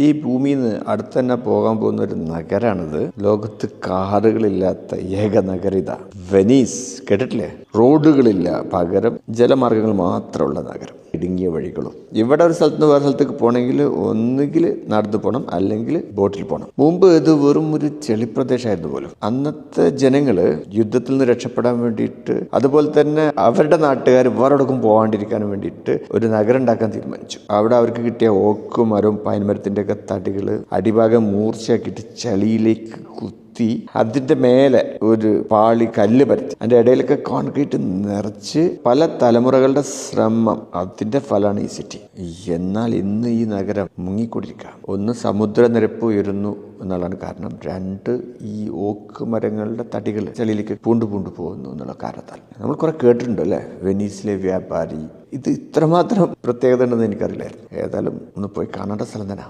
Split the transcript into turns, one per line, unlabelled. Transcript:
ഈ ഭൂമിയിൽ നിന്ന് അടുത്ത് തന്നെ പോകാൻ പോകുന്ന ഒരു നഗരാണിത്. ലോകത്ത് കാറുകളില്ലാത്ത ഏക നഗരിത വെനീസ്. കേട്ടിട്ടില്ലേ? റോഡുകളില്ല, പകരം ജലമാർഗങ്ങൾ മാത്രമുള്ള നഗരം, ഇടുങ്ങിയ വഴികളും. ഇവിടെ ഒരു സ്ഥലത്ത് നിന്ന് വേറെ സ്ഥലത്തേക്ക് പോകണമെങ്കിൽ ഒന്നുകിൽ നടന്നു പോകണം, അല്ലെങ്കിൽ ബോട്ടിൽ പോകണം. മുമ്പ് ഇത് വെറും ഒരു ചെളിപ്രദേശമായിരുന്നു പോലും. അന്നത്തെ ജനങ്ങള് യുദ്ധത്തിൽ നിന്ന് രക്ഷപ്പെടാൻ വേണ്ടിയിട്ട്, അതുപോലെ തന്നെ അവരുടെ നാട്ടുകാർ വേറെടുക്കും പോകാണ്ടിരിക്കാൻ വേണ്ടിയിട്ട് ഒരു നഗരം ഉണ്ടാക്കാൻ തീരുമാനിച്ചു. അവിടെ അവർക്ക് കിട്ടിയ ഓക്ക് മരവും പൈൻമരത്തിന്റെ ഒക്കെ തടികള് അടിഭാഗം മൂർച്ചയാക്കിയിട്ട് ചളിയിലേക്ക് കുത്തി അതിന്റെ മേലെ ഒരു പാളി കല്ല് പരത്തി അതിന്റെ ഇടയിലൊക്കെ കോൺക്രീറ്റ് നിറച്ച് പല തലമുറകളുടെ ശ്രമം, അതിന്റെ ഫലമാണ് ഈ സിറ്റി. എന്നാൽ ഇന്ന് ഈ നഗരം മുങ്ങിക്കൊണ്ടിരിക്കുക. ഒന്ന്, സമുദ്രനിരപ്പ് ഉയരുന്നു എന്നുള്ളതാണ് കാരണം. രണ്ട്, ഈ ഓക്ക് മരങ്ങളുടെ തടികൾ ചെളിയിലേക്ക് പൂണ്ടു പോകുന്നു എന്നുള്ള കാരണത്താൽ. നമ്മൾ കുറെ കേട്ടിട്ടുണ്ടോ അല്ലേ, വെനീസിലെ വ്യാപാരി. ഇത് ഇത്രമാത്രം പ്രത്യേകത ഉണ്ടെന്ന് എനിക്കറിയില്ലായിരുന്നു. ഏതായാലും ഒന്ന് പോയി കാണേണ്ട സ്ഥലം തന്നെ.